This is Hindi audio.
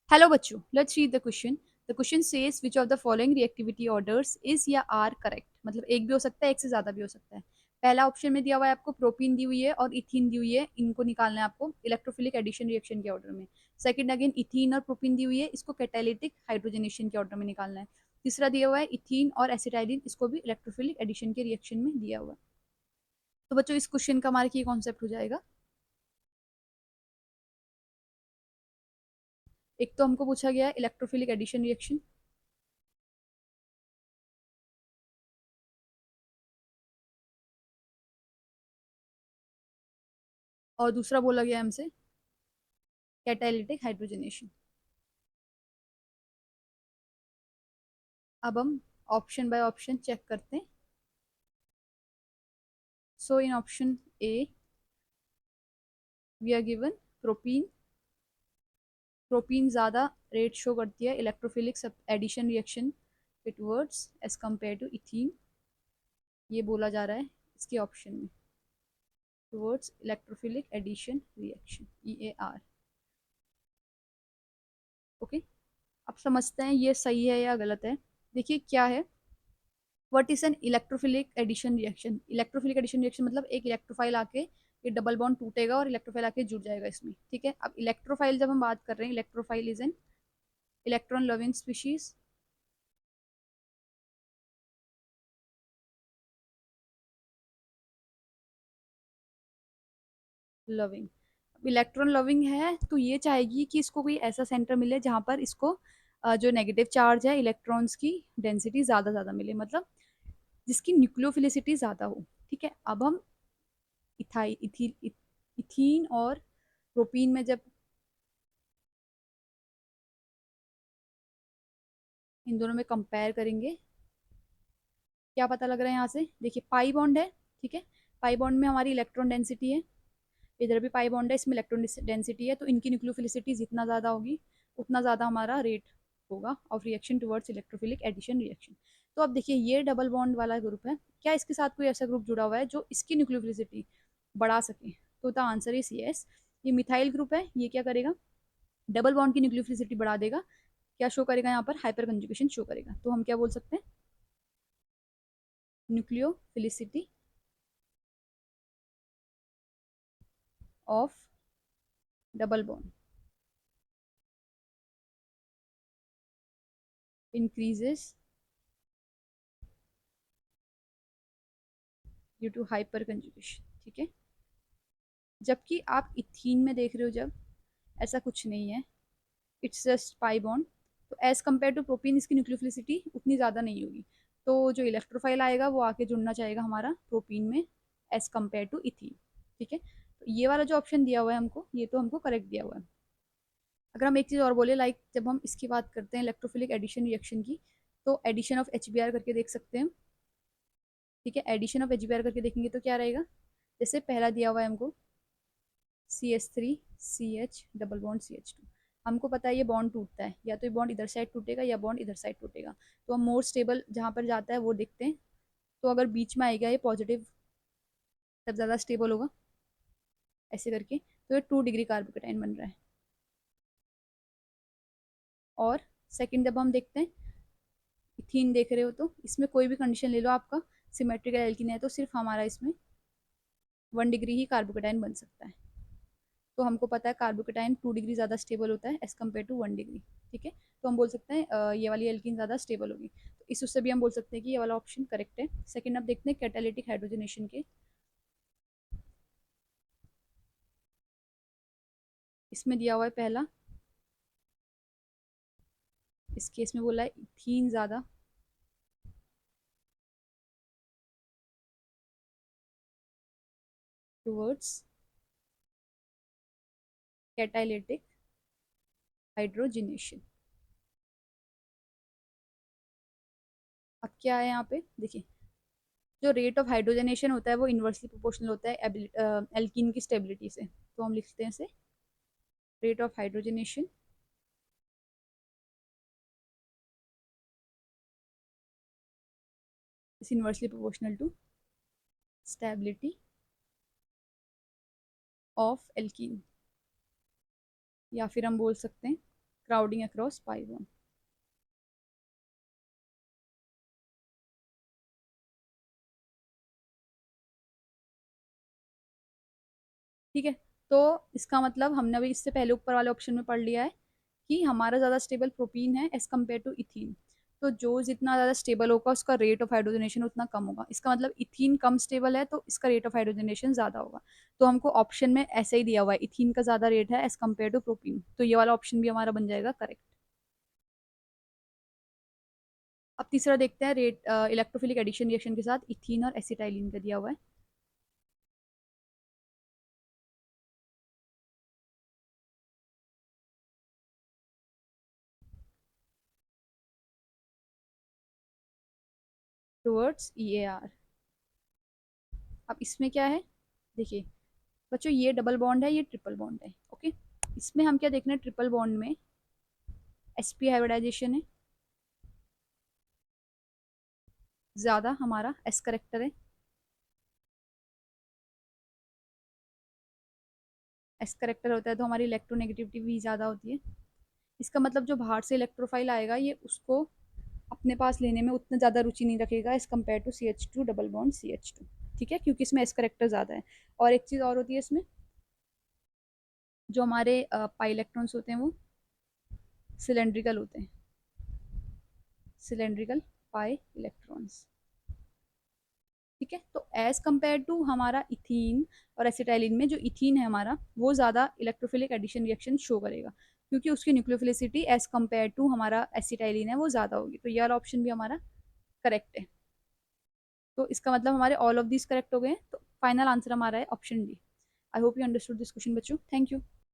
हेलो बच्चों, let's read the question. The question says which of the following reactivity orders is या आर करेक्ट। मतलब एक भी हो सकता है, एक से ज्यादा भी हो सकता है। पहला ऑप्शन में दिया हुआ है आपको प्रोपीन दी हुई है और इथीन दी हुई है, इनको निकालना है आपको इलेक्ट्रोफिलिक एडिशन रिएक्शन के ऑर्डर में। सेकंड अगेन इथीन और प्रोपीन दी हुई है, इसको कैटालिटिक हाइड्रोजनेशन के ऑर्डर में निकालना है। तीसरा दिया हुआ है इथीन और एसिटाइलिन, इसको भी इलेक्ट्रोफिलिक एडिशन के रिएक्शन में दिया हुआ है। तो बच्चों इस क्वेश्चन का हमारा की कॉन्सेप्ट हो जाएगा। एक तो हमको पूछा गया है इलेक्ट्रोफिलिक एडिशन रिएक्शन, और दूसरा बोला गया है हमसे कैटालिटिक हाइड्रोजनेशन। अब हम ऑप्शन बाय ऑप्शन चेक करते हैं। So in option A we are given propene. Propene ज्यादा रेट शो करती है इलेक्ट्रोफिलिक एडिशन रिएक्शन के towards as compare to ethene. ये बोला जा रहा है इसके ऑप्शन में, towards electrophilic addition reaction EAR। Okay, अब समझते हैं ये सही है या गलत है। देखिए क्या है, what is an electrophilic addition reaction. Electrophilic addition reaction मतलब एक इलेक्ट्रोफाइल आके ये डबल बॉन्ड टूटेगा और इलेक्ट्रोफाइल आके जुड़ जाएगा इसमें। ठीक है, अब इलेक्ट्रोफाइल जब हम बात कर रहे हैं, electrophile is an electron loving species. Loving, electron loving है तो ये चाहेगी कि इसको कोई ऐसा सेंटर मिले जहां पर इसको जो नेगेटिव चार्ज है इलेक्ट्रॉन्स की डेंसिटी ज्यादा ज्यादा मिले, मतलब जिसकी न्यूक्लियोफिलिसिटी ज्यादा हो। ठीक है, अब हम इथाई इथी, इथीन और प्रोपीन में जब इन दोनों में कंपेयर करेंगे, क्या पता लग रहा है यहाँ से। देखिए पाई बॉन्ड है, ठीक है, पाई बॉन्ड में हमारी इलेक्ट्रॉन डेंसिटी है, इधर भी पाई बॉन्ड है, इसमें इलेक्ट्रॉन डेंसिटी है, तो इनकी न्यूक्लियोफिलिसिटी जितना ज़्यादा होगी उतना ज़्यादा हमारा रेट होगा of reaction towards electrophilic addition reaction. तो अब देखिए ये डबल बॉन्ड वाला ग्रुप है, क्या इसके साथ कोई ऐसा ग्रुप जुड़ा हुआ है जो इसकी न्यूक्लियोफिलिसिटी बढ़ा सके? तो द आंसर इज यस। ये मिथाइल ग्रुप है, ये क्या करेगा, डबल बॉन्ड की न्यूक्लियोफिलिसिटी बढ़ा देगा। क्या शो करेगा यहाँ पर, हाइपर कंजुगेशन शो करेगा। तो हम क्या बोल सकते हैं, nucleophilicity of double bond increases due to hyper conjugation. ठीक है, जबकि आप इथीन में देख रहे हो जब, ऐसा कुछ नहीं है, इट्स जस्ट पाई बॉन्ड। तो एज कम्पेयर टू प्रोपीन इसकी न्यूक्लियोफिलिसिटी उतनी ज़्यादा नहीं होगी, तो जो इलेक्ट्रोफाइल आएगा वो आके जुड़ना चाहेगा हमारा प्रोपीन में एज कम्पेयर टू इथीन। ठीक है, तो ये वाला जो ऑप्शन दिया हुआ है हमको, ये तो हमको करेक्ट दिया हुआ है। अगर हम एक चीज़ और बोले, लाइक जब हम इसकी बात करते हैं इलेक्ट्रोफिलिक एडिशन रिएक्शन की, तो एडिशन ऑफ HBr करके देख सकते हैं। ठीक है, एडिशन ऑफ HBr करके देखेंगे तो क्या रहेगा, जैसे पहला दिया हुआ है हमको CH3 CH double bond CH2। हमको पता है ये बॉन्ड टूटता है, या तो ये बॉन्ड इधर साइड टूटेगा या बॉन्ड इधर साइड टूटेगा। तो हम मोर स्टेबल जहाँ पर जाता है वो देखते हैं। तो अगर बीच में आएगा ये पॉजिटिव, तब ज़्यादा स्टेबल होगा, ऐसे करके। तो ये 2 डिग्री कार्बोकेटाइन बन रहा है। और सेकंड जब हम देखते हैं, इथीन देख रहे हो, तो इसमें कोई भी कंडीशन ले लो आपका, सिमेट्रिकल एल्कीन है तो सिर्फ हमारा इसमें 1 डिग्री ही कार्बोकेटाइन बन सकता है। तो हमको पता है कार्बोकेटाइन 2 डिग्री ज़्यादा स्टेबल होता है एज कम्पेयर टू 1 डिग्री। ठीक है, तो हम बोल सकते हैं ये वाली एल्कीन ज़्यादा स्टेबल होगी। तो इस उससे भी हम बोल सकते हैं कि ये वाला ऑप्शन करेक्ट है। सेकंड अब देखते हैं कैटालिटिक हाइड्रोजनेशन के, इसमें दिया हुआ है पहला, इस केस में बोला है इथीन ज़्यादा टुवर्ड्स कैटालिटिक हाइड्रोजनेशन। अब क्या है यहाँ पे देखिए, जो रेट ऑफ हाइड्रोजनेशन होता है वो इन्वर्सली प्रोपोर्शनल होता है एल्कीन की स्टेबिलिटी से। तो हम लिखते हैं इसे rate of hydrogenation is inversely proportional to stability of alkene, या फिर हम बोल सकते हैं क्राउडिंग अक्रॉस पाई बॉन्ड। ठीक है, तो इसका मतलब हमने अभी इससे पहले ऊपर वाले ऑप्शन में पढ़ लिया है कि हमारा ज़्यादा स्टेबल प्रोटीन है एज कम्पेयर टू इथीन। तो जो जितना ज़्यादा स्टेबल होगा उसका रेट ऑफ हाइड्रोजनेशन उतना कम होगा। इसका मतलब इथीन कम स्टेबल है तो इसका रेट ऑफ हाइड्रोजनेशन ज़्यादा होगा। तो हमको ऑप्शन में ऐसे ही दिया हुआ है, इथीन का ज़्यादा रेट है एज कम्पेयर टू प्रोपीन, तो ये वाला ऑप्शन भी हमारा बन जाएगा करेक्ट। अब तीसरा देखते हैं, रेट इलेक्ट्रोफिलिक एडिशन रिएक्शन के साथ इथीन और एसिटाइलिन का दिया हुआ है। Towards EAR। अब इसमें क्या है, देखिए बच्चों, ये डबल बॉन्ड है, ये ट्रिपल बॉन्ड है। ओके, इसमें हम क्या देखना है, ट्रिपल बॉन्ड में sp हाइब्रिडाइजेशन है, ज्यादा हमारा s करेक्टर है। s करेक्टर होता है तो हमारी इलेक्ट्रोनेगेटिविटी भी ज्यादा होती है। इसका मतलब जो बाहर से इलेक्ट्रोफाइल आएगा ये उसको अपने पास लेने में उतना ज्यादा रुचि नहीं रखेगा as compare to CH2 double bond CH2। ठीक है, क्योंकि इसमें s करेक्टर ज्यादा है। और एक चीज और होती है इसमें, जो हमारे पाई इलेक्ट्रॉन्स होते हैं वो सिलेंड्रिकल होते हैं, सिलेंड्रिकल पाई इलेक्ट्रॉन्स। ठीक है, तो एज कम्पेयर टू हमारा इथीन और एसिटाइलिन में, जो इथीन है हमारा वो ज़्यादा इलेक्ट्रोफिलिक एडिशन रिएक्शन शो करेगा, क्योंकि उसकी न्यूक्लियोफिलिसिटी एज कम्पेयर टू हमारा एसिटाइलिन है वो ज़्यादा होगी। तो ये वाला ऑप्शन भी हमारा करेक्ट है। तो इसका मतलब हमारे ऑल ऑफ दिस करेक्ट हो गए हैं, तो फाइनल आंसर हमारा है option D. I hope you understood this question बच्चों, थैंक यू।